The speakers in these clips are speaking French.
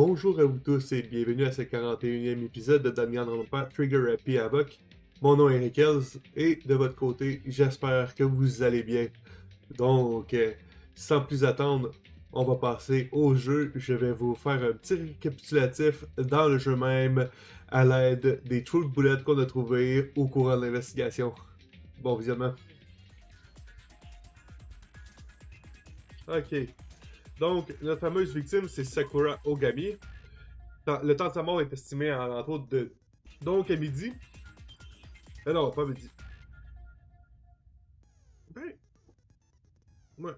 Bonjour à vous tous et bienvenue à ce 41e épisode de Danganronpa Trigger et havoc. Mon nom est Rickels et de votre côté, j'espère que vous allez bien. Donc, sans plus attendre, on va passer au jeu. Je vais vous faire un petit récapitulatif dans le jeu même à l'aide des truth bullets qu'on a trouvés au cours de l'investigation. Bon visionnement. Ok. Donc, notre fameuse victime, c'est Sakura Ogami. Le temps de sa mort est estimé à l'entour de... Donc, à midi. Non, pas midi. Ben, ouais.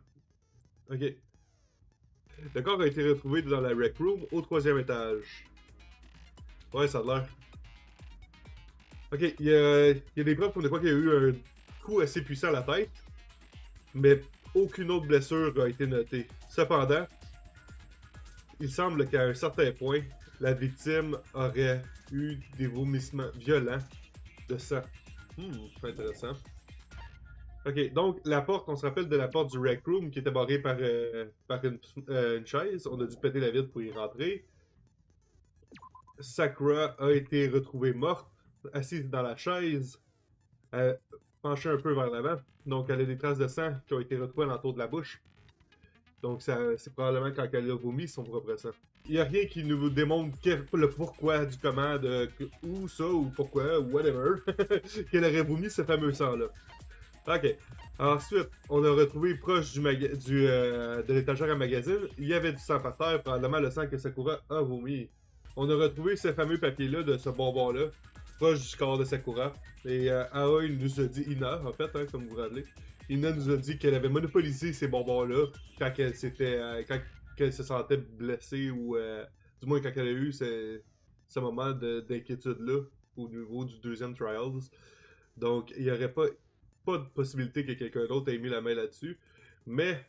Ok. Le corps a été retrouvé dans la rec room au 3e étage. Ouais, ça a l'air. Ok, il y a des preuves comme de quoi qu'il y a eu un coup assez puissant à la tête, mais aucune autre blessure a été notée. Cependant, il semble qu'à un certain point, la victime aurait eu des vomissements violents de sang. C'est intéressant. Ok, donc la porte, on se rappelle de la porte du rec room qui était barrée par une chaise. On a dû péter la vitre pour y rentrer. Sakura a été retrouvée morte, assise dans la chaise, penchée un peu vers l'avant. Donc elle a des traces de sang qui ont été retrouvées alentour de la bouche. Donc c'est probablement quand elle a vomi son propre sang. Il n'y a rien qui nous démontre le pourquoi du comment, de où ça, ou pourquoi, ou whatever, qu'elle aurait vomi ce fameux sang-là. Ok. Ensuite, on a retrouvé proche de l'étagère à magazine, il y avait du sang par terre, probablement le sang que Sakura a vomi. On a retrouvé ce fameux papier-là de ce bonbon-là, proche du corps de Sakura. Et Aoi nous a dit, Ina, en fait, comme vous vous rappelez, Ina nous a dit qu'elle avait monopolisé ces bonbons-là quand elle se sentait blessée ou du moins quand elle a eu ce moment d'inquiétude-là au niveau du deuxième Trials. Donc, il n'y aurait pas de possibilité que quelqu'un d'autre ait mis la main là-dessus. Mais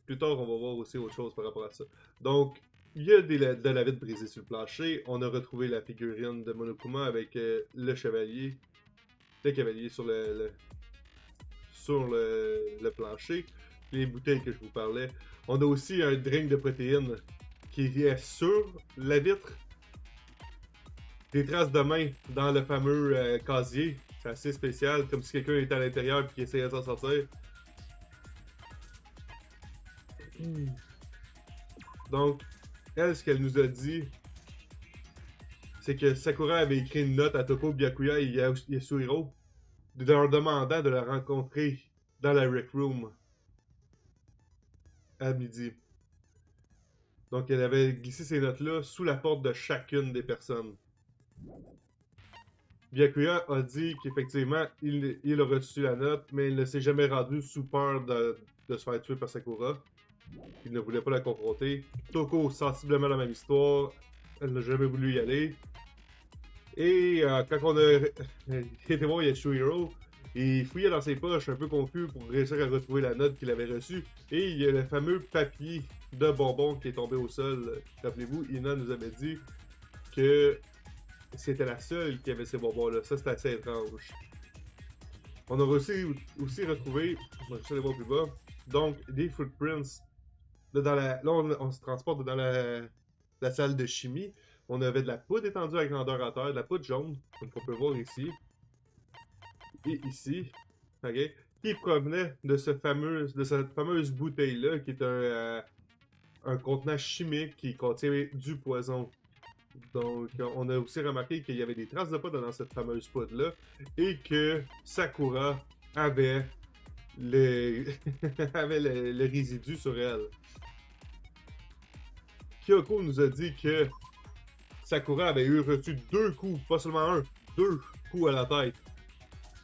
plus tard, on va voir aussi autre chose par rapport à ça. Donc, il y a de la vitre brisée sur le plancher. On a retrouvé la figurine de Monokuma avec le cavalier sur le plancher. Les bouteilles que je vous parlais. On a aussi un drink de protéines qui est sur la vitre. Des traces de main dans le fameux casier. C'est assez spécial, comme si quelqu'un était à l'intérieur et qu'il essayait de s'en sortir. Donc, elle, ce qu'elle nous a dit, c'est que Sakura avait écrit une note à Toko, Byakuya et Yasuhiro, leur demandant de la rencontrer dans la rec room à midi. Donc, elle avait glissé ces notes-là sous la porte de chacune des personnes. Byakuya a dit qu'effectivement, il a reçu la note, mais il ne s'est jamais rendu sous peur de se faire tuer par Sakura. Il ne voulait pas la confronter. Toko, sensiblement la même histoire. Elle n'a jamais voulu y aller. Et quand on a été voir Yasuhiro, il fouillait dans ses poches un peu confus pour réussir à retrouver la note qu'il avait reçue. Et il y a le fameux papier de bonbon qui est tombé au sol. Rappelez-vous, Ina nous avait dit que c'était la seule qui avait ces bonbons-là. Ça, c'était assez étrange. On a aussi retrouvé, je vais aller voir plus bas, donc des footprints. Là, on se transporte dans la salle de chimie. On avait de la poudre étendue à grandeur à terre, de la poudre jaune, comme on peut voir ici. Et ici, ok, qui provenait de cette fameuse bouteille-là, qui est un contenant chimique qui contient du poison. Donc, on a aussi remarqué qu'il y avait des traces de poudre dans cette fameuse poudre-là, et que Sakura avait avait le résidu sur elle. Kyoko nous a dit que Sakura avait reçu 2 coups, pas seulement un, 2 coups à la tête,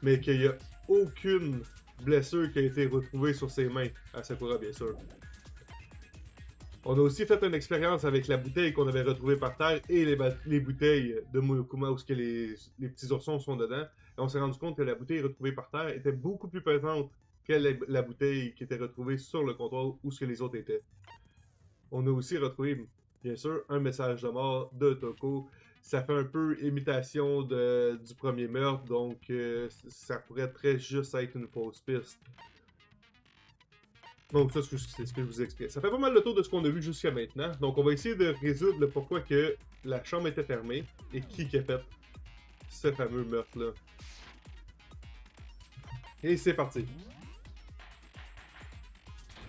mais qu'il n'y a aucune blessure qui a été retrouvée sur ses mains, à Sakura bien sûr. On a aussi fait une expérience avec la bouteille qu'on avait retrouvée par terre et les bouteilles de Monokuma où les petits oursons sont dedans. Et on s'est rendu compte que la bouteille retrouvée par terre était beaucoup plus pesante que la bouteille qui était retrouvée sur le comptoir où les autres étaient. On a aussi retrouvé, bien sûr, un message de mort de Toko. Ça fait un peu imitation du premier meurtre, donc ça pourrait très juste être une fausse piste. Donc ça, c'est ce que je vous explique. Ça fait pas mal le tour de ce qu'on a vu jusqu'à maintenant. Donc on va essayer de résoudre le pourquoi que la chambre était fermée et qui a fait ce fameux meurtre-là. Et c'est parti.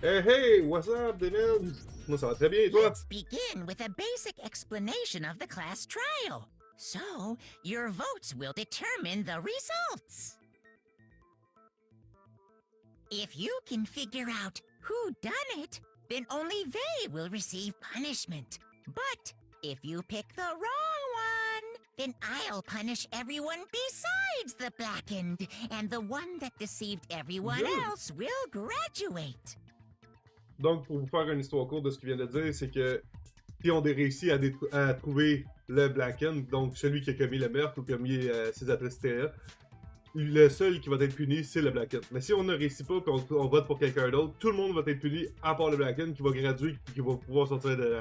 Hey hey, what's up, David? Moi ça va très bien, et toi? Let's begin with a basic explanation of the class trial. So, your votes will determine the results. If you can figure out who done it, then only they will receive punishment. But if you pick the wrong one, then I'll punish everyone besides the blackened, and the one that deceived everyone else will graduate. Donc, pour vous faire une histoire courte de ce qu'il vient de dire, c'est que si on a réussi à trouver le Blacken, donc celui qui a commis le meurtre ou qui a mis ces atrocités-là, le seul qui va être puni, c'est le Blacken. Mais si on ne réussit pas et on vote pour quelqu'un d'autre, tout le monde va être puni à part le Blacken qui va graduer et qui va pouvoir sortir de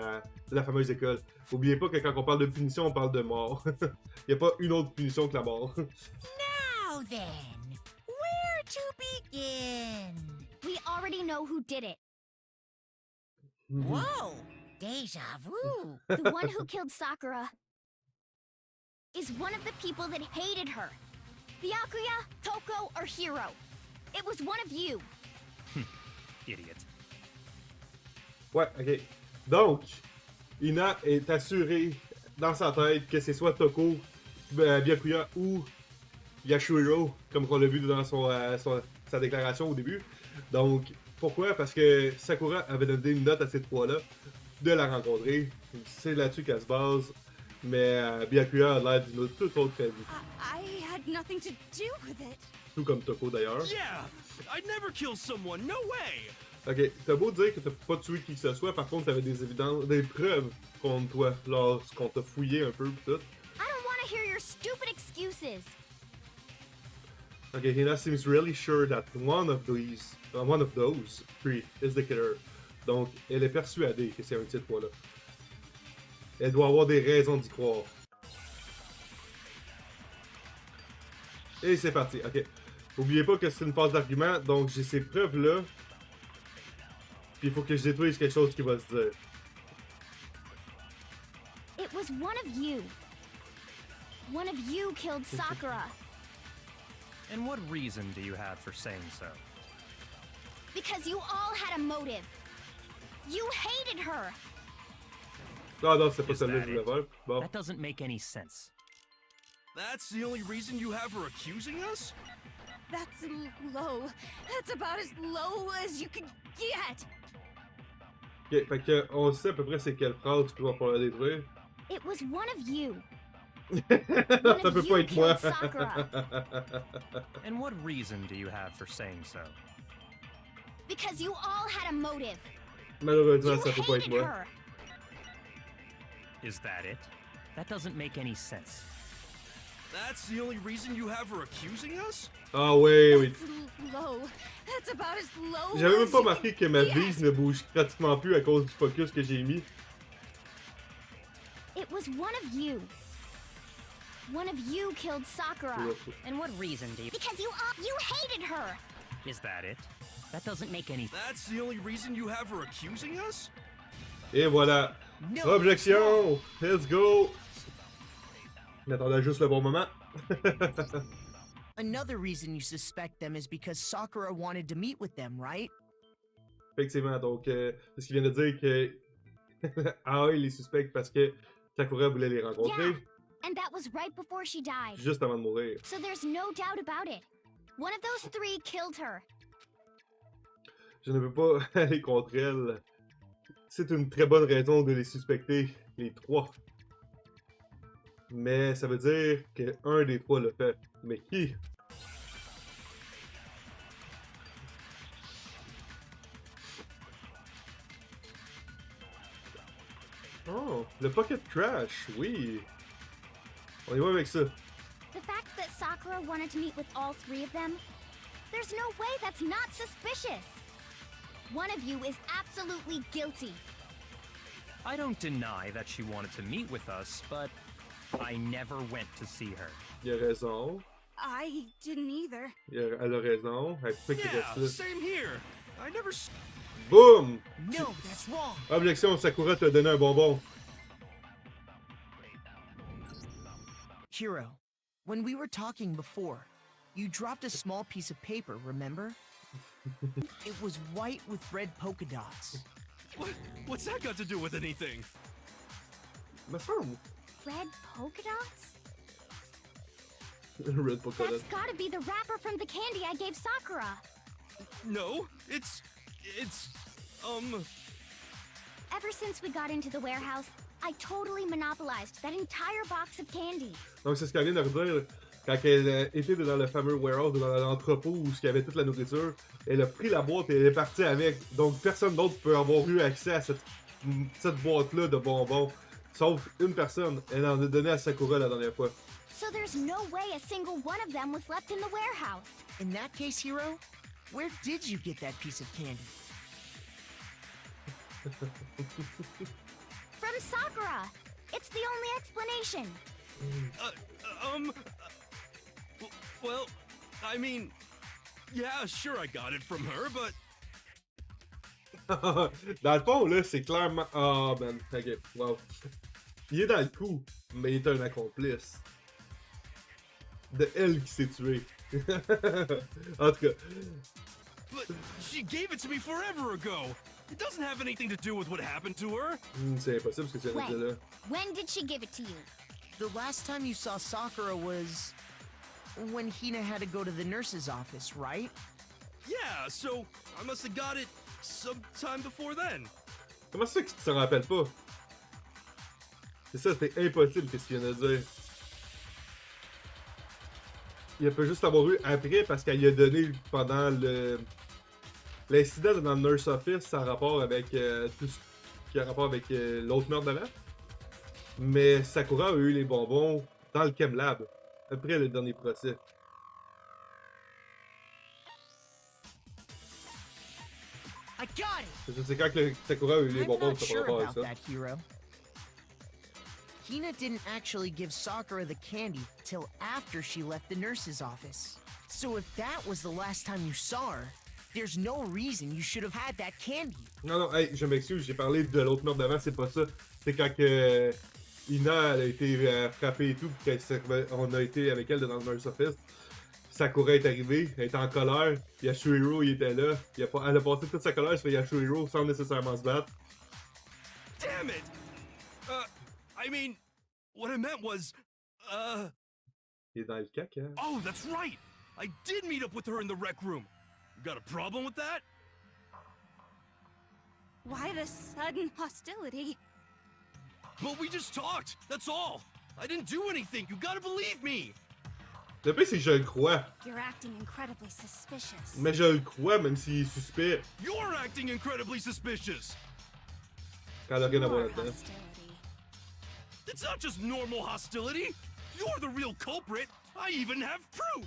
la fameuse école. N'oubliez pas que quand on parle de punition, on parle de mort. Il n'y a pas une autre punition que la mort. Now then, where to begin? We already know who did it. Whoa, déjà vu. The one who killed Sakura is one of the people that hated her. Byakuya, Toko, or Hiro. It was one of you. Idiot. Ouais, ok. Donc, Ina est assurée dans sa tête que c'est soit Toko, Byakuya ou Yashuhiro, comme on l'a vu dans sa déclaration au début. Donc, pourquoi? Parce que Sakura avait donné une note à ces trois-là de la rencontrer. C'est là-dessus qu'elle se base. Mais Byakuya a l'air d'une toute autre famille. I had nothing to do with it. Tout comme Toko d'ailleurs. Yeah, I'd never kill someone, no way! Ok, t'as beau dire que t'as pas tué qui que ce soit, par contre t'avais des évidences, des preuves contre toi lorsqu'on t'a fouillé un peu pis tout. I don't want to hear your stupid excuses. Ok, Hina seems really sure that one of those three is the killer. Donc, elle est persuadée que c'est un de ces trois-là. Elle doit avoir des raisons d'y croire. Et c'est parti, ok. N'oubliez pas que c'est une phase d'argument, donc j'ai ces preuves-là. Puis il faut que je détruise quelque chose qui va se dire. It was one of you. One of you killed Sakura. And what reason do you have for saying so? Because you all had a motive. You hated her. Ah non, c'est pas Is celle-là that que je voulais it? faire. Bon. That doesn't make any sense. That's the only reason you have for accusing us? That's low. That's about as low as you could get. Ok, fait que on sait à peu près c'est quelle phrase tu vas pouvoir la détruire. It was one of you. Ça peut pas être moi. And what reason do you have for saying so? Because you all had a motive. Malheureusement, You ça peut pas être hated moi. her. Is that it? That doesn't make any sense. That's the only reason you have for accusing us? Ah oui, oui. That's low. That's about as low J'avais même as pas you remarqué que could ma get. bise ne bouge pratiquement plus à cause du focus que j'ai mis. It was one of you. One of you killed Sakura. And what reason do you... Because you hated her. Is that it? That doesn't make any... That's the only reason you have for accusing us? Et voilà. No. Objection! Let's go! J'attendais juste le bon moment. Another reason you suspect them is because Sakura wanted to meet with them, right? Effectivement, donc, c'est ce qu'il vient de dire que Aoi les suspecte parce que Sakura voulait les rencontrer Yeah. And that was right before she died. juste avant de mourir. So there's no doubt about it. One of those three killed her. Je ne peux pas aller contre elle. C'est une très bonne raison de les suspecter, les trois. Mais ça veut dire qu'un des trois l'a fait. Mais qui? Oh, le pocket trash, oui. On y va avec ça. The fact that Sakura wanted to meet with all three of them, there's no way that's not suspicious. One of you is absolutely guilty. I don't deny that she wanted to meet with us, but I never went to see her. Il a raison. I didn't either. Elle a raison. Elle peut qu'il Yeah, reste là. same here. I never Boum! No, that's wrong. Objection, Sakura t'a donné un bonbon. Hiro, when we were talking before, you dropped a small piece of paper, remember? It was white with red polka dots. What's that got to do with anything? Me semble. Red polka dots? Red polka That's dot. gotta be the wrapper from the candy I gave Sakura. No, it's Ever since we got into the warehouse, I totally monopolized that entire box of candy. Donc c'est ce qu'elle vient de redire. Quand elle était dans le fameux warehouse, dans l'entrepôt où il y avait toute la nourriture, elle a pris la boîte et elle est partie avec. Donc personne d'autre peut avoir eu accès à cette boîte-là de bonbons. Sauf une personne. Elle en a donné à Sakura la dernière fois. So there's no way a single one of them was left in the warehouse. In that case, Hiro, where did you get that piece of candy? From Sakura. It's the only explanation. well, I mean, yeah, sure I got it from her, but Dans le fond, là, c'est clairement... Ah, man. Ok, wow. Il est dans le coup, mais il est un accomplice. De elle qui s'est tuée. En tout cas. but she gave it to me forever ago. It doesn't have anything to do with what happened to her. C'est impossible ce que tu viens de dire là. When did she give it to you? The last time you saw Sakura was when Hina had to go to the nurse's office, right? Yeah, so I must have got it sometime before then. Comment ça fait que tu te rappelles pas? C'est ça, c'était impossible qu'est-ce qu'il vient de dire. Il peut juste avoir eu après parce qu'elle y a donné pendant l'incident dans le nurse office, ça a rapport avec tout ce qui a rapport avec l'autre meurtre d'avant. Mais Sakura a eu les bonbons dans le Chem Lab, après le dernier procès. I got it! C'est quand que Sakura a eu les I'm bonbons not que ça sure par rapport about avec ça. that, Hiro. Hina didn't actually give Sakura the candy till after she left the nurse's office. So if that was the last time you saw her, there's no reason you should have had that candy. Non, non, hey, je m'excuse, j'ai parlé de l'autre meurtre d'avant, c'est pas ça. C'est quand que Ina elle a été frappée et tout, puis qu'on a été avec elle dans le nurse office. Sakura est arrivée, elle était en colère, Yashuhiro il était là, elle a passé toute sa colère sur Yashuhiro sans nécessairement se battre. Damn it! I mean, what I meant was, Il est dans le caca. oh, that's right! I did meet up with her in the rec room. You got a problem with that? Why the sudden hostility? But we just talked, that's all. I didn't do anything, you gotta believe me! Le pire c'est que je le crois, You're acting incredibly suspicious. mais je le crois même s'il est suspect You're acting incredibly suspicious! quand elle a rien à voir More là-dedans. hostility. It's not just normal hostility! You're the real culprit! I even have proof!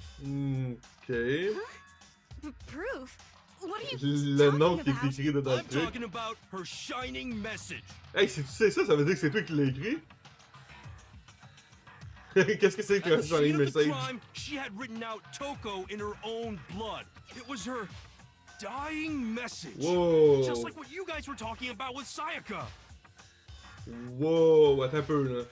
Ok. Proof? What are you Le talking nom qui est about? écrit dans le I'm truc. talking about her shining message. Hey, si tu sais ça, ça veut dire que c'est toi qui l'as écrit? Qu'est-ce que c'est At que the ça scene of the message? crime, she had written out Toko in her own blood. It was her dying message. Wow! Just like what you guys were talking about with Sayaka. Wow! Attends un peu là.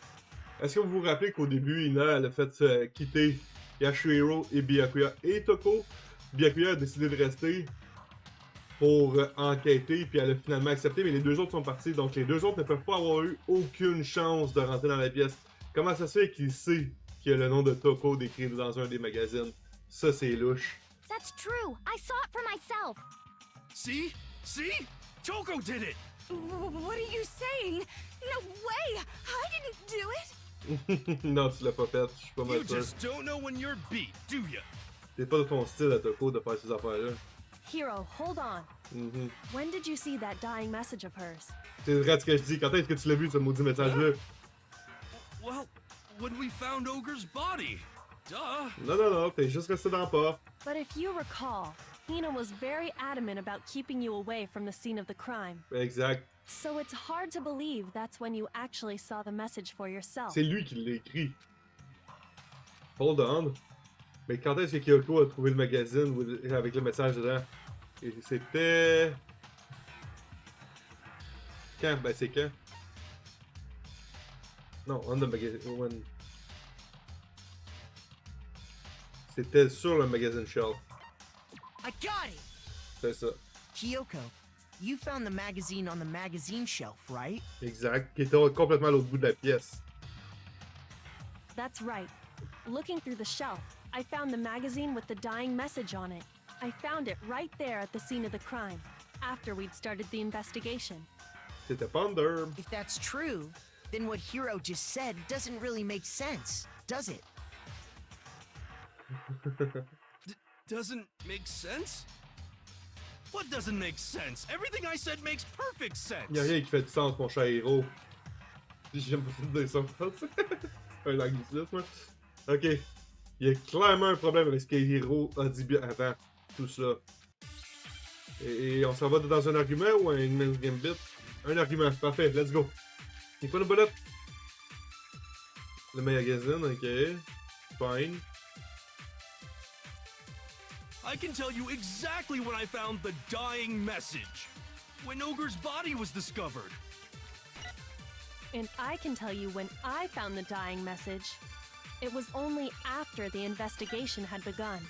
Est-ce que vous vous rappelez qu'au début, Ina elle a fait quitter Yashuhiro et Byakuya et Toko? Byakuya a décidé de rester pour enquêter, puis elle a finalement accepté, mais les deux autres sont partis, donc les deux autres ne peuvent pas avoir eu aucune chance de rentrer dans la pièce. Comment ça se fait qu'il sait qu'il y a le nom de Toko décrit dans un des magazines? Ça, c'est louche. That's true. I saw it for myself. See? See? Toko did it! What are you saying? No way! I didn't do it! Non, tu l'as pas fait, je suis pas You mal sûr. just don't know when you're beat, do ya? C'est pas de ton style à Toko de faire ces affaires-là. Hiro, hold on. Mhm. When did you see that dying message of hers? C'est vrai ce que je dis. Quand est-ce que tu l'as vu, ce maudit message-là? Well, when we found Ogre's body. Duh. Non, non, non, t'es juste resté dans le port. But if you recall, Hina was very adamant about keeping you away from the scene of the crime. Exact. So it's hard to believe that's when you actually saw the message for yourself. C'est lui qui l'a écrit. Hold on. Mais quand est-ce que Kyoko a trouvé le magazine avec le message dedans? Et c'était... Quand? Ben c'est quand? Non, on the magazine. C'était sur le magazine shelf. I got it! C'est ça. Kyoko, you found the magazine on the magazine shelf, right? Exact. Qui était complètement à l'autre bout de la pièce. That's right. Looking through the shelf, I found the magazine with the dying message on it. I found it right there at the scene of the crime, after we'd started the investigation. C'était Ponder. If that's true, then what Hiro just said doesn't really make sense, does it? Doesn't make sense? What doesn't make sense? Everything I said makes perfect sense. Y'a rien qui fait du sens, mon cher héros. J'aime pas dire ça en français. Un anglicisme. Ok. Il y a clairement un problème avec ce que Hiro a dit bien avant tout ça. Et on s'en va dans un argument ou un gambit? Un argument, parfait, let's go. C'est quoi le bullet? Le magazine, ok. Fine. I can tell you exactly when I found the dying message. When Ogre's body was discovered. And I can tell you when I found the dying message. It was only after the investigation had begun.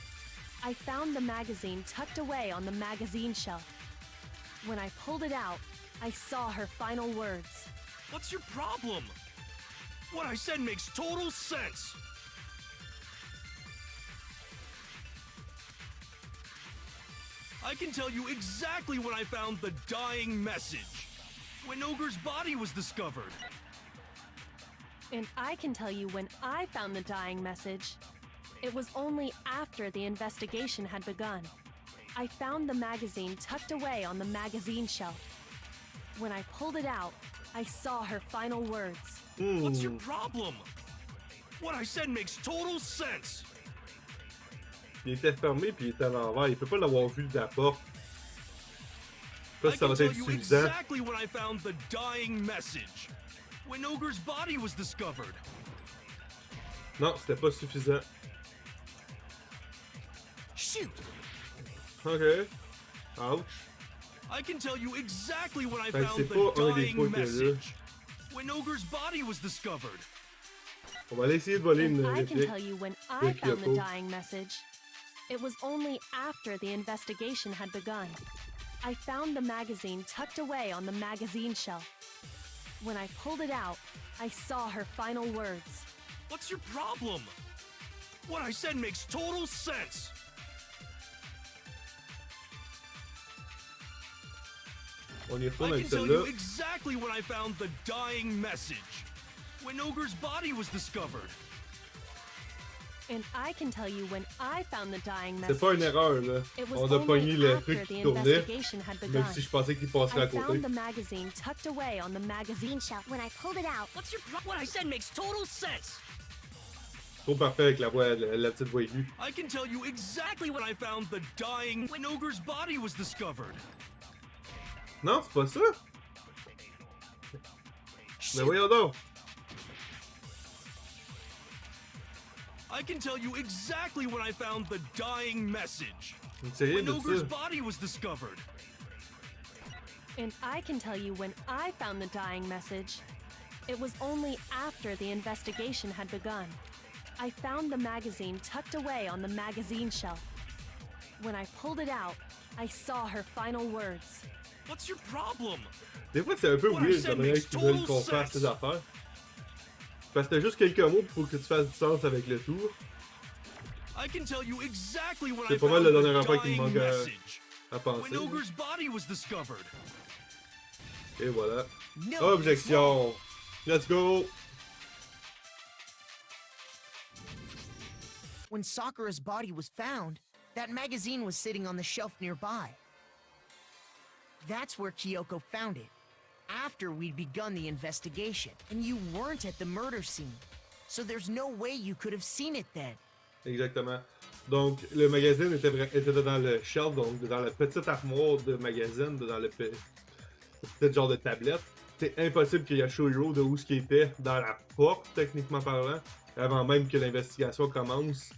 I found the magazine tucked away on the magazine shelf. When I pulled it out, I saw her final words. What's your problem? What I said makes total sense. I can tell you exactly when I found the dying message. When Ogre's body was discovered. And I can tell you when I found the dying message. It was only after the investigation had begun. I found the magazine tucked away on the magazine shelf. When I pulled it out, I saw her final words. What's your problem? What I said makes total sense. Il était fermé puis il était à l'envers. Il peut pas l'avoir vu de la porte. Je sais pas I si ça can va tell être you suffisant. exactly when I found the dying message. When Ogre's body was discovered. Non, c'était pas suffisant. Shoot! Ok. Ouch. I can tell you exactly when I Fait que found c'est the pas un des dying points qu'il y a là. message. When Ogre's body was discovered. On va aller essayer de voler une And I can réplique. tell you when I de found the Kyoko. dying message. It was only after the investigation had begun. I found the magazine tucked away on the magazine shelf. When I pulled it out, I saw her final words. What's your problem? What I said makes total sense. On y retourne I avec can tell you celle-là. exactly when I found the dying message. When Ogre's body was discovered. And I can tell you when I found the dying C'est message. pas une erreur, là. It was On a pogné only le after truc the qui tournait, investigation had même begun. si je pensais qu'il passerait à I côté. found the magazine tucked away on the magazine shelf. When I pulled it out, What's your problem? What I said makes total sense. Trop parfait avec la voix, la petite voix aiguë. I can tell you exactly when I found the dying. When Ogre's body was discovered. Non, c'est pas ça. Mais voyons donc. I can tell you exactly when I found the dying message. C'est rien When de Ogre's ça. body was discovered. And I can tell you when I found the dying message. It was only after the investigation had begun. I found the magazine tucked away on the magazine shelf. When I pulled it out, I saw her final words. What's your problem? Des fois, c'est un peu What I weird said la manière makes qu'ils veulent total qu'on fasse sense. ces affaires. Parce que t'as juste quelques mots, il faut que tu fasses du sens avec le tour. I can tell you exactly when I C'est pas mal found la the dernière affaire qui me dying manque message. à penser. When Ogre's body was discovered. Et voilà. No, Objection! Let's go! When Sakura's body was found, that magazine was sitting on the shelf nearby. That's where Kyoko found it, after we'd begun the investigation, and you weren't at the murder scene. So there's no way you could have seen it then. Exactement. Donc, le magazine était dans le shelf, donc dans la petite armoire de magazine, dans le petit genre de tablette. C'est impossible qu'il y ait Shohiro de où ce qui était dans la porte, techniquement parlant, avant même que l'investigation commence,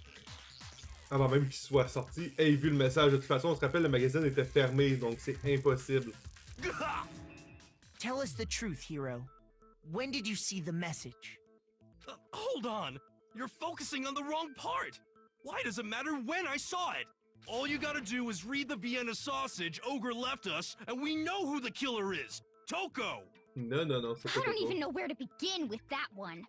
avant même qu'il soit sorti, ait vu le message. De toute façon, on se rappelle, le magazine était fermé, donc c'est impossible. Tell us the truth, Hero. When did you see the message? Hold on! You're focusing on the wrong part! Why does it matter when I saw it? All you gotta do is read the Vienna sausage Ogre left us, and we know who the killer is! Toko! Non, non, non, c'est pas I don't Toko. even know where to begin with that one.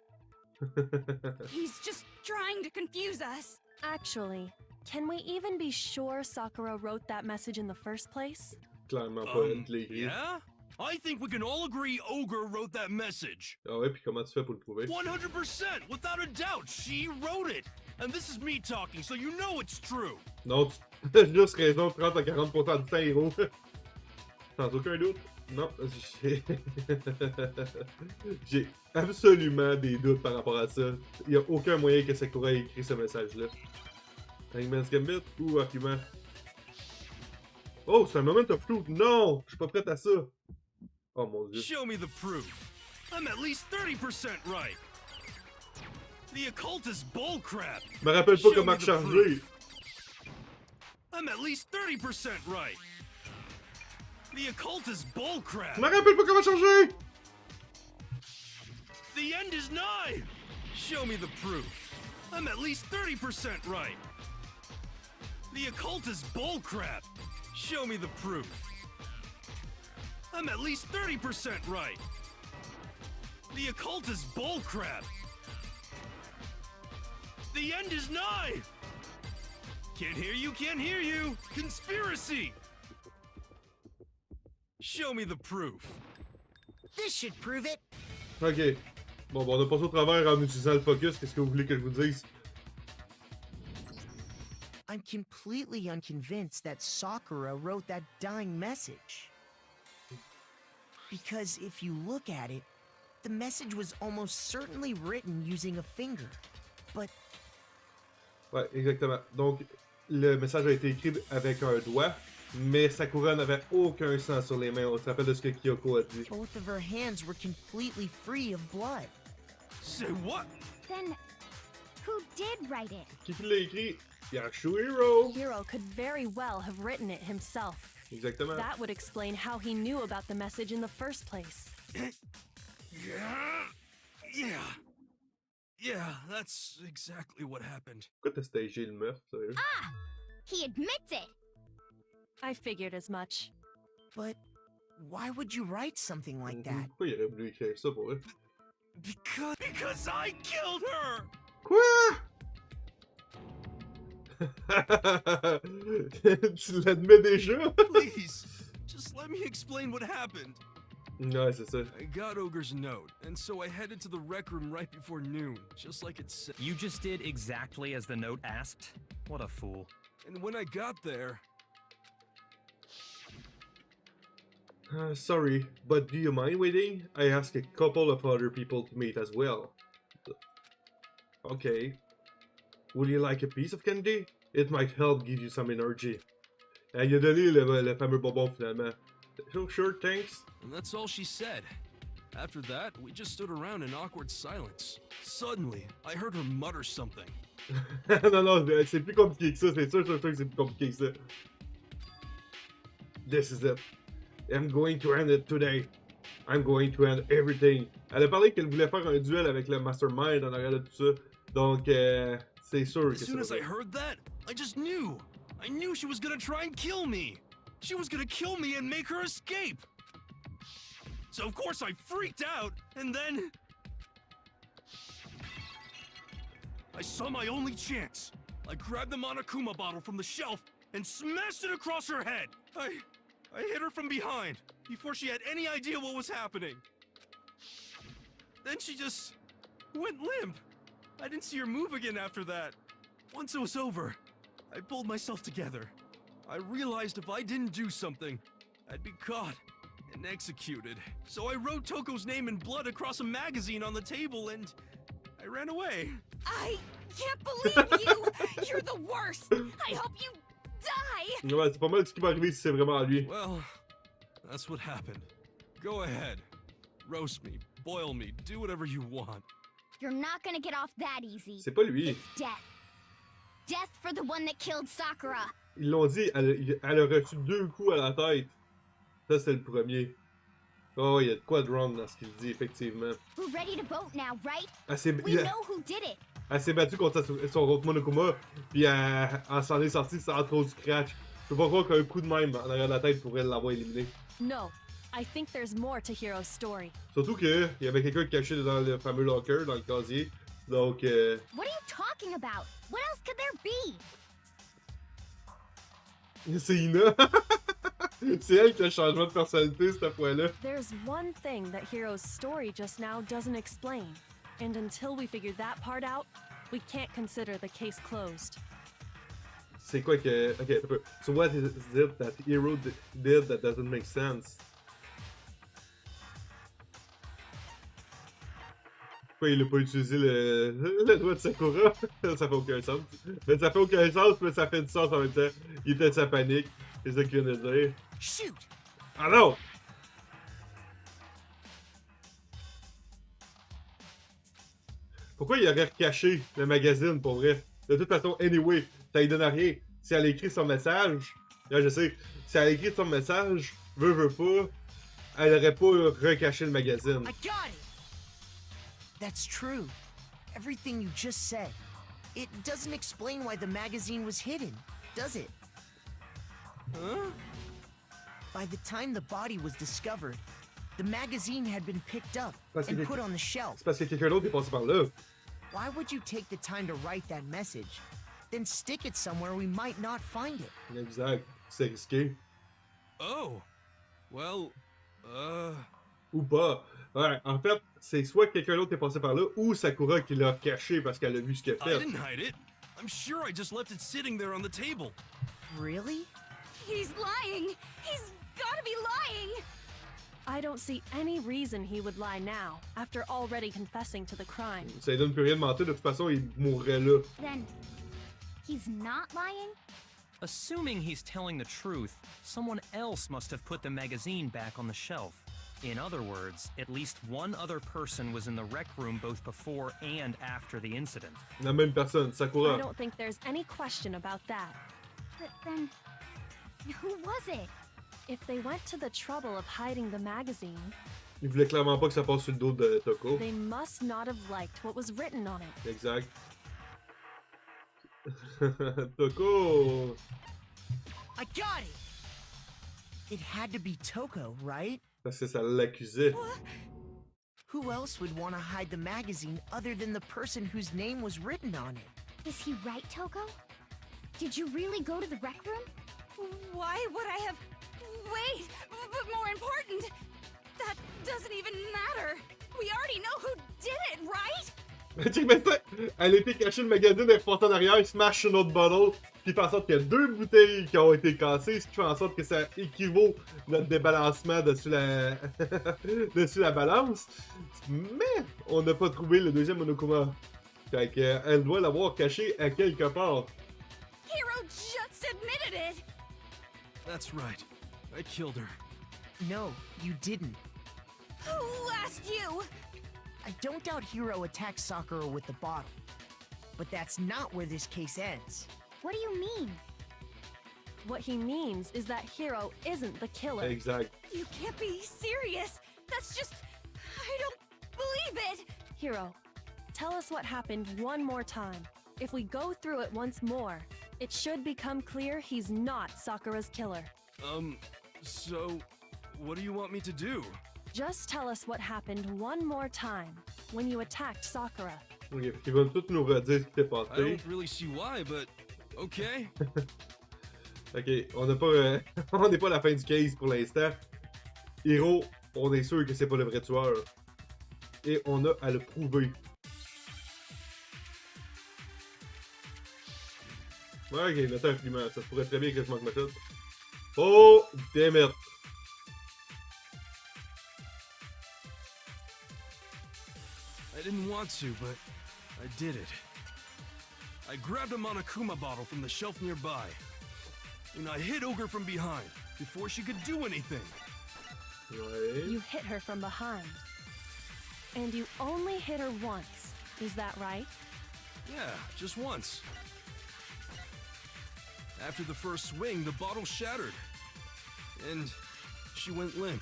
He's just trying to confuse us. Actually, can we even be sure Sakura wrote that message in the first place? Clairement pas elle qui l'a écrit. Yeah? I think we can all agree Ogre wrote that message. Ah ouais, puis comment tu fais pour le prouver? 100%! Without a doubt, she wrote it! And this is me talking, so you know it's true! Non, tu as juste raison, 30 à 40% du temps, héros. Sans aucun doute. Non, j'ai absolument des doutes par rapport à ça. Il n'y a aucun moyen que Sakura ait écrit ce message-là. Hangman's Gambit ou argument? Oh, c'est un moment of truth! Non! Je suis pas prête à ça! Oh mon dieu. Show me the proof. I'm at least 30% right. The occult is bullcrap. Je me rappelle pas Show comment me the recharger. proof. I'm at least 30% right. The occult is bullcrap. Je me rappelle pas comment changer! The end is nigh. Show me the proof. I'm at least 30% right. The occult is bullcrap. Show me the proof. I'm at least 30% right. The occult is bullcrap. The end is nigh. Can't hear you, can't hear you. Conspiracy. Show me the proof. This should prove it. Ok. Bon, on a passé au travers en utilisant le focus. Qu'est-ce que vous voulez que je vous dise? I'm completely unconvinced that Sakura wrote that dying message. Because if you look at it, the message was almost certainly written using a finger. But Ouais, exactement. Donc, le message a été écrit avec un doigt, mais Sakura n'avait aucun sang sur les mains. On se rappelle de ce que Kyoko a dit. both of her hands were completely free of blood. Say what? Then, who did write it? Qui l'a écrit? Yashuhiro! Hiro could very well have written it himself. Exactement. That would explain how he knew about the message in the first place. Yeah, that's exactly what happened. Pourquoi t'as stagé le meurtre, sérieux? Ah! He admits it! I figured as much. But why would you write something like that? Pourquoi il aurait voulu écrire ça pour eux? Because I killed her! Quoi? Tu l'admets déjà? Please, just let me explain what happened. Ouais, c'est ça. I got Ogre's note, and so I headed to the rec room right before noon, just like it said. You just did exactly as the note asked? What a fool. And when I got there, Sorry, but do you mind waiting? I asked a couple of other people to meet as well. Okay. Would you like a piece of candy? It might help give you some energy. Il a donné le fameux bonbon finalement. So sure, thanks. and that's all she said. After that, we just stood around in awkward silence. Suddenly, I heard her mutter something. Non, non, c'est plus compliqué que ça, c'est sûr que c'est plus compliqué que ça. This is it. I'm going to end it today. I'm going to end everything. Elle a parlé qu'elle voulait faire un duel avec le Mastermind en arrière de tout ça. Donc, c'est sûr que As ça soon va as I être. heard that, I just knew. I knew she was gonna try and kill me. She was gonna kill me and make her escape. So of course I freaked out, and then I saw my only chance. I grabbed the Monokuma bottle from the shelf and smashed it across her head. I hit her from behind before she had any idea what was happening. Then she just went limp. I didn't see her move again after that. Once it was over, I pulled myself together. I realized if I didn't do something, I'd be caught and executed. So I wrote Toko's name in blood across a magazine on the table and I ran away. I can't believe you! You're the worst! I hope you die! Ouais, c'est pas mal ce qui va arriver si c'est vraiment lui. Well, that's what happened. Go ahead. Roast me, boil me, do whatever you want. You're not gonna get off that easy. C'est pas lui. It's death. Death for the one that killed Sakura. Ils l'ont dit, elle a reçu 2 coups à la tête. Ça, c'est le premier. Oh, il y a de quoi de wrong dans ce qu'il dit, effectivement. We're ready to vote now, right? Elle s'est We know who did it. battue contre son autre Monokuma, puis elle s'en est sortie sans trop du scratch. Je peux pas croire qu'un coup de même en arrière de la tête pourrait l'avoir éliminé. No, I think there's more to Hiro's story. Surtout qu'il y avait quelqu'un caché dans le fameux locker, dans le casier. Donc, What are you talking about? What else could there be? c'est Ina. C'est elle qui a le changement de personnalité cette fois-là. There's one thing that Hiro's story just now doesn't explain. And until we figure that part out, we can't consider the case closed. C'est quoi que... Ok, un peu. So what is it that Hiro did that doesn't make sense? Pourquoi il a pas utilisé le doigt de Sakura? Ça fait aucun sens. Mais ça fait aucun sens, mais ça fait du sens en même temps. Il était de sa panique. C'est ça qu'il vient de dire. Shoot! Ah non! Pourquoi il aurait recaché le magazine pour vrai? De toute façon, anyway, ça lui donne rien. Si elle a écrit son message, là je sais, si elle a écrit son message, veut pas, elle aurait pas recaché le magazine. I got it! That's true. Everything you just said. It doesn't explain why the magazine was hidden, does it? Huh? By the time the body was discovered, the magazine had been picked up Parce que and put on the shelf. C'est parce que quelqu'un d'autre est passé par là. Why would you take the time to write that message, then stick it somewhere we might not find it? Exact. C'est risqué. Oh. Well, Ou pas. Ouais, en fait, c'est soit quelqu'un d'autre est passé par là, ou Sakura qui l'a caché parce qu'elle a vu ce qu'elle a I fait. didn't hide it. I'm sure I just left it sitting there on the table. Really? He's lying. He's gotta be lying. I don't see any reason he would lie now, after already confessing to the crime. Ça lui donne plus rien de mentir, de toute façon, il mourrait là. Then, he's not lying? Assuming he's telling the truth, someone else must have put the magazine back on the shelf. In other words, at least one other person was in the rec room both before and after the incident. La même personne, I Sakura. don't think there's any question about that. But then, who was it? If they went to the trouble of hiding the magazine, Il voulait clairement pas que ça passe sur le dos de Toko. they must not have liked what was written on it. Exact. Toko! I got it! It had to be Toko, right? Parce que ça l'accusait. Who else would want to hide the magazine other than the person whose name was written on it? Is he right, Toko? Did you really go to the rec room? Why would I have... Wait, but more important, that doesn't even matter. We already know who did it, right? Check maintenant, elle a été cachée le magazine, elle est reportée en arrière, il smash une autre bottle, qui fait en sorte qu'il y a 2 bouteilles qui ont été cassées, ce qui fait en sorte que ça équivaut notre débalancement dessus la... dessus la balance. Mais on n'a pas trouvé le deuxième Monokuma. Fait qu'elle doit l'avoir caché à quelque part. Hiro just admitted it. That's right. I killed her. No, you didn't. Who asked you? I don't doubt Hiro attacked Sakura with the bottle. But that's not where this case ends. What do you mean? What he means is that Hiro isn't the killer. Exact. You can't be serious. That's just... I don't believe it. Hiro, tell us what happened one more time. If we go through it once more, it should become clear he's not Sakura's killer. So, what do you want me to do? Just tell us what happened one more time when you attacked Sakura. Ok, ils vont tous nous redire ce qui s'est I passé. don't really see why, but okay. Ok, on n'a pas, on n'est pas à la fin du case pour l'instant. Hiro, on est sûr que c'est pas le vrai tueur. Et on a à le prouver. Ouais, ok, note influent. Ça se pourrait très bien que je manque ma tête. Oh, damn it. I didn't want to, but I did it. I grabbed a Monokuma bottle from the shelf nearby, and I hit Ogre from behind before she could do anything. Ouais. You hit her from behind. And you only hit her once. Is that right? Yeah, just once. After the first swing, the bottle shattered, and she went limp.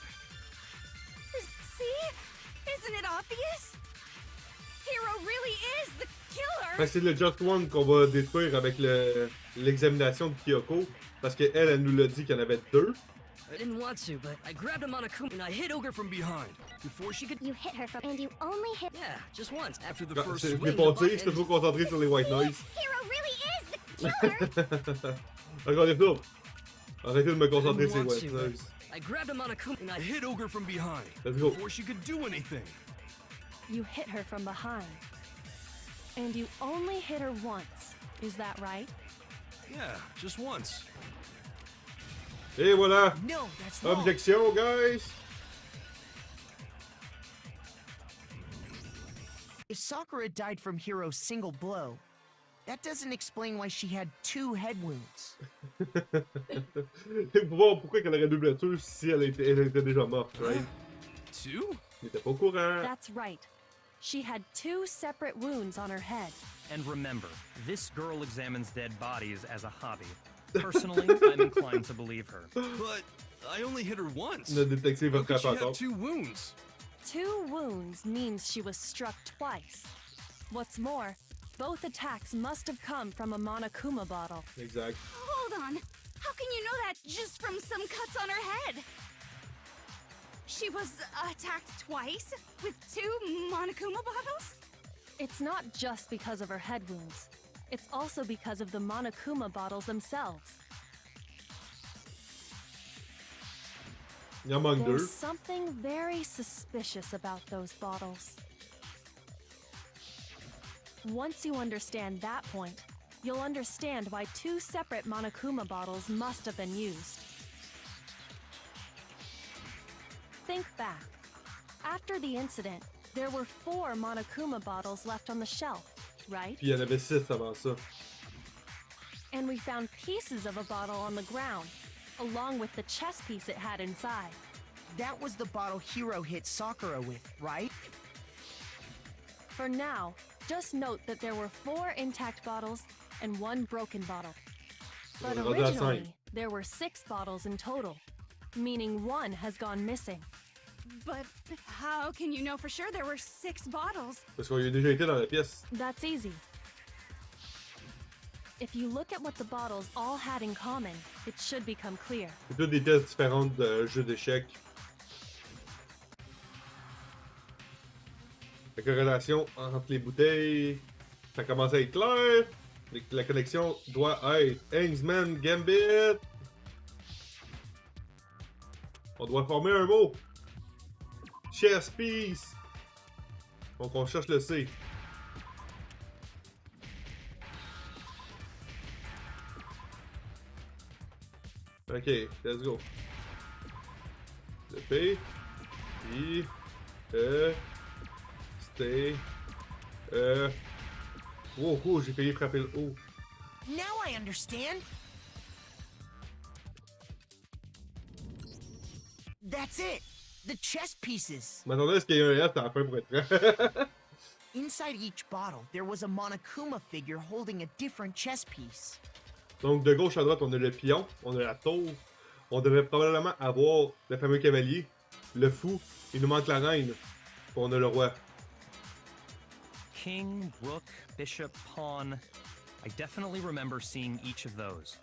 See? Isn't it obvious? Hero really is the killer! Fait que c'est le Just One qu'on va détruire avec l'examination de Kyoko. Parce qu'elle, elle nous l'a dit qu'il y en avait deux. I didn't want to, but I grabbed Monokuma and I hit Ogre from behind. Before she could... You hit her from, and you only hit. Yeah, just once. After the Quand first je swing, l'ai the passé, button- j'étais trop concentré sur les white noise. Hero really is the killer! Regardez ça. Arrêtez de me I concentrer didn't sur les want white to, but noise. I grabbed Monokuma and I I hit Ogre from behind. Let's go. Before she could do anything. You hit her from behind. And you only hit her once. Is that right? Yeah, just once. Et voilà. No, that's wrong. Objection, guys. If Sakura died from Hiro's single blow, that doesn't explain why she had 2 head wounds. Et pour voir pourquoi elle aurait deux blessures si elle était déjà morte, right? Two? Il était pas au courant. That's right. She had 2 separate wounds on her head. And remember, this girl examines dead bodies as a hobby. Personally, I'm inclined to believe her. But I only hit her once. Le détective va How could she frapper have encore. 2 wounds? 2 wounds means she was struck twice. What's more, both attacks must have come from a Monokuma bottle. Exact. Hold on. How can you know that just from some cuts on her head? She was attacked twice with 2 Monokuma bottles? It's not just because of her head wounds. It's also because of the Monokuma bottles themselves. Il en manque deux. There's something very suspicious about those bottles. Once you understand that point, you'll understand why 2 separate Monokuma bottles must have been used. Think back. After the incident, there were 4 Monokuma bottles left on the shelf, right? Puis il y en avait 6 avant ça. And we found pieces of a bottle on the ground, along with the chess piece it had inside. That was the bottle Hiro hit Sakura with, right? For now, just note that there were 4 intact bottles and 1 broken bottle. But On est rendu à originally, 5. there were 6 bottles in total, meaning 1 has gone missing. But how can you know for sure there were 6 bottles? Parce qu'on y a déjà été dans la pièce. That's easy. If you look at what the bottles all had in common, it should become clear. C'est toutes des pièces différentes de jeux d'échecs. La corrélation entre les bouteilles, ça commence à être clair. La connexion doit être Hangsman Gambit. On doit former un mot. Chess piece. Donc on cherche le C. Ok, let's go. Le P. I. E. Stay. Oh, j'ai failli frapper le O. Now I understand. That's it. The chess pieces. Je m'attendais à ce qu'il y ait un S à la fin pour être Inside each bottle, there was a Monokuma figure holding a different chess piece. Donc de gauche à droite, on a le pion, on a la tour. On devrait probablement avoir le fameux cavalier, le fou. Il nous manque la reine. Puis on a le roi. King, rook, bishop, pawn. I definitely remember seeing each of those.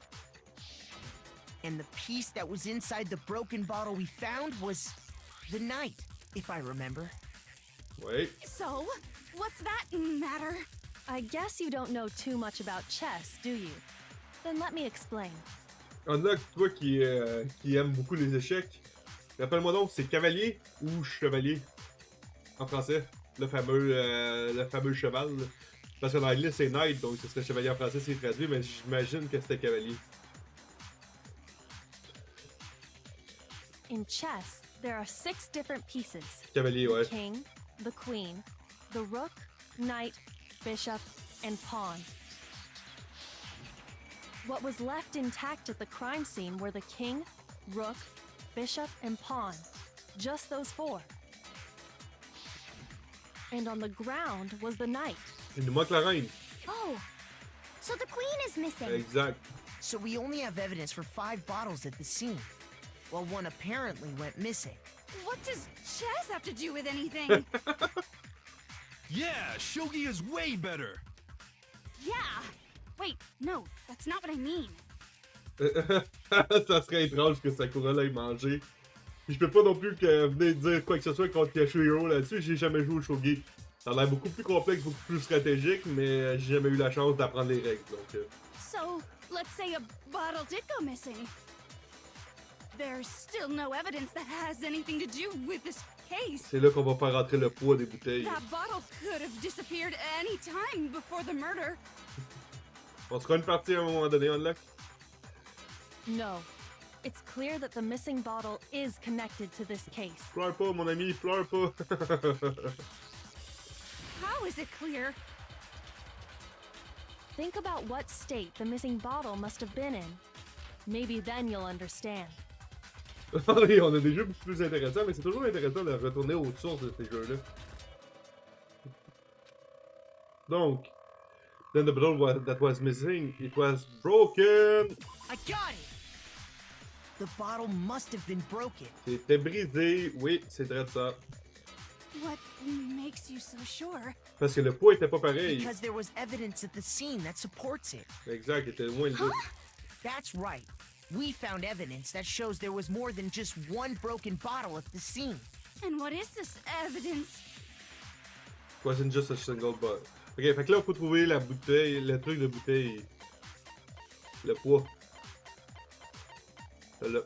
And the piece that was inside the broken bottle we found was the knight, if I remember. Ouais. So, what's that matter? I guess you don't know too much about chess, do you? Then let me explain. On a toi qui aime beaucoup les échecs. Rappelle-moi donc, c'est cavalier ou chevalier en français? Le fameux cheval. Là. Parce qu'en anglais c'est knight, donc ce serait chevalier en français c'est traduit, mais j'imagine que c'était cavalier. In chess, there are 6 different pieces. Cavalier, The ouais. king, the queen, the rook, knight, bishop, and pawn. What was left intact at the crime scene were the king, rook, bishop, and pawn. Just those 4. And on the ground was the knight. Il nous manque la reine. Oh, so the queen is missing. Exact. So we only have evidence for 5 bottles at the scene, while 1 apparently went missing. What does chess have to do with anything? Yeah, shogi is way better. Yeah. Wait, no, that's not what I mean. Ça serait étrange que Sakura l'aille manger. Puis je peux pas non plus que venir dire quoi que ce soit contre Yashihiro là-dessus, j'ai jamais joué au shogi. Ça a l'air beaucoup plus complexe, beaucoup plus stratégique, mais j'ai jamais eu la chance d'apprendre les règles, donc... So, let's say a bottle did go missing. There's still no evidence that has anything to do with this case. C'est là qu'on va faire rentrer le poids des bouteilles. That bottle could have disappeared any time before the murder. On se fera une partie à un moment donné, Unlock? No. It's clear that the missing bottle is connected to this case. Pleure pas, mon ami, pleure pas. How is it clear? Think about what state the missing bottle must have been in. Maybe then you'll understand. Oui, on a des jeux beaucoup plus intéressants, mais c'est toujours intéressant de retourner aux sources de ces jeux-là. Donc, then the bottle that was missing, it was broken. I got it! The bottle must have been broken. C'était brisé, oui, c'est vrai de ça. What makes you so sure? Parce que le poids était pas pareil. Because there was evidence at the scene that supports it. Exact, il était moins le That's right. We found evidence that shows there was more than just one broken bottle at the scene. And what is this evidence? It wasn't just a single bottle. Ok, fait que là, il faut trouver la bouteille, le truc de bouteille. Le poids. Là.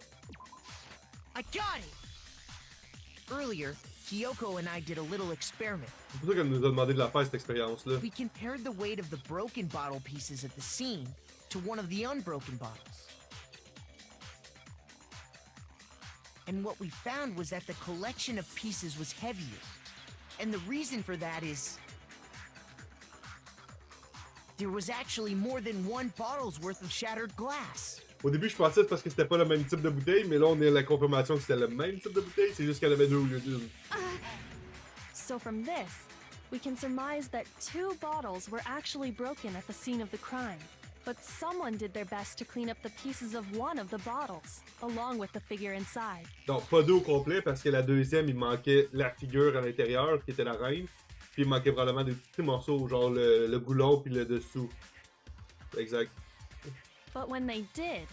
I got it! Earlier, Kyoko and I did a little experiment. C'est pour ça qu'elle nous a demandé de la faire, cette expérience-là. We compared the weight of the broken bottle pieces at the scene to one of the unbroken bottles. And what we found was that the collection of pieces was heavier. And the reason for that is... there was actually more than one bottle's worth of shattered glass. Au début, je pensais que c'est parce que c'était pas le même type de bouteille, mais là, on a la confirmation que c'était le même type de bouteille, c'est juste qu'elle avait deux au lieu d'une. So from this, we can surmise that 2 bottles were actually broken at the scene of the crime. But someone did their best to clean up the pieces of one of the bottles, along with the figure inside. Donc, pas deux au complet, parce que la deuxième, il manquait la figure à l'intérieur, qui était la reine, puis il manquait probablement des petits morceaux, genre le goulon puis le dessous. Exact. But when they did,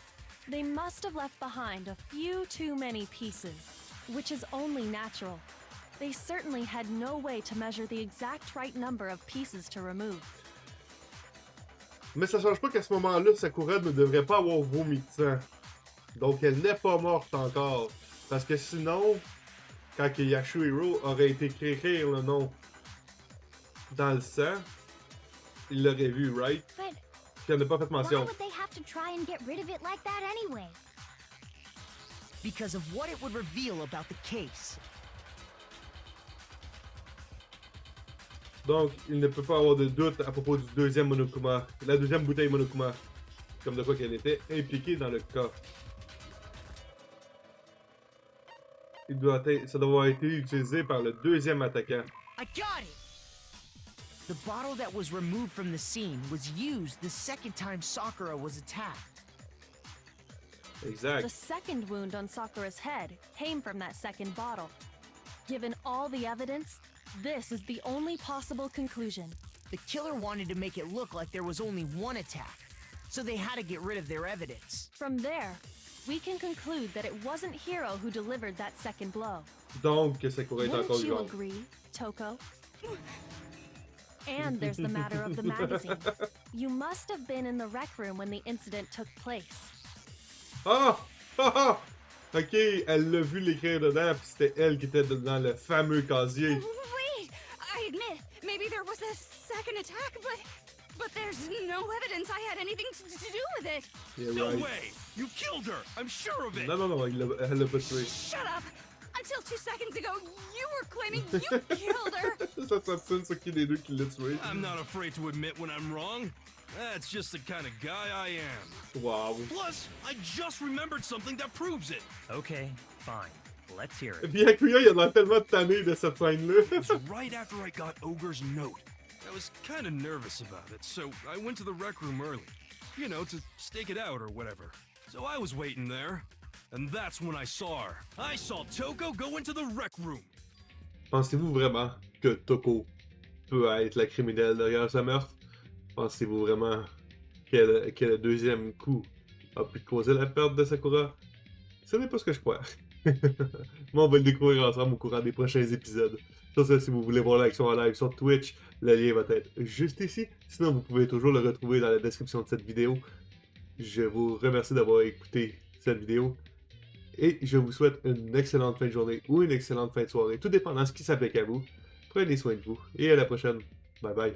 they must have left behind a few too many pieces, which is only natural. They certainly had no way to measure the exact right number of pieces to remove. Mais ça change pas qu'à ce moment-là, Sakura ne devrait pas avoir vomi de sang. Donc elle n'est pas morte encore. Parce que sinon, quand Yashihiro aurait été écrire le nom dans le sang, il l'aurait vu, right? But Puis elle n'a pas fait mention. why would they have to try and get rid of it like that anyway? Because of what it would reveal about the case. Donc, il ne peut pas avoir de doute à propos du deuxième Monokuma, la deuxième bouteille Monokuma, comme de quoi qu'elle était impliquée dans le cas. Ça doit avoir été utilisé par le deuxième attaquant. I got it! The bottle that was removed from the scene was used the second time Sakura was attacked. Exact. The second wound on Sakura's head came from that second bottle. Given all the evidence, this is the only possible conclusion. The killer wanted to make it look like there was only one attack, so they had to get rid of their evidence. From there, we can conclude that it wasn't Hiro who delivered that second blow. Donc, Sakura est encore Wouldn't you vivante. agree, Toko? And there's the matter of the magazine. You must have been in the rec room when the incident took place. Ah! Ah! Ah! Ok, elle l'a vu l'écrire dedans, puis c'était elle qui était dans le fameux casier. Wait! I admit, maybe there was a second attack, but there's no evidence I had anything to do with it. Yeah, No right. way! You killed her! I'm sure of it! Non, non, non, elle l'a pas tué. Shut up! Until 2 seconds ago, you were claiming you killed her! Ça s'abstine sur qui des deux qui l'a tué. I'm not afraid to admit when I'm wrong. That's just the kind of guy I am. Wow. Plus, I just remembered something that proves it. Okay, fine. Let's hear it. Bien que il a l'air tellement tanné de cette scène-là. It was right after I got Ogre's note. I was kind of nervous about it, so I went to the rec room early. You know, to stake it out or whatever. So I was waiting there. and that's when I saw her. I saw Toko go into the rec room. Pensez-vous vraiment que Toko peut être la criminelle derrière ce meurtre? Pensez-vous vraiment que le deuxième coup a pu causer la perte de Sakura? Ce n'est pas ce que je crois. Mais on va le découvrir ensemble au courant des prochains épisodes. Sur ce, si vous voulez voir l'action en live sur Twitch, le lien va être juste ici. Sinon, vous pouvez toujours le retrouver dans la description de cette vidéo. Je vous remercie d'avoir écouté cette vidéo. Et je vous souhaite une excellente fin de journée ou une excellente fin de soirée, tout dépendant de ce qui s'applique à vous. Prenez soin de vous et à la prochaine. Bye bye.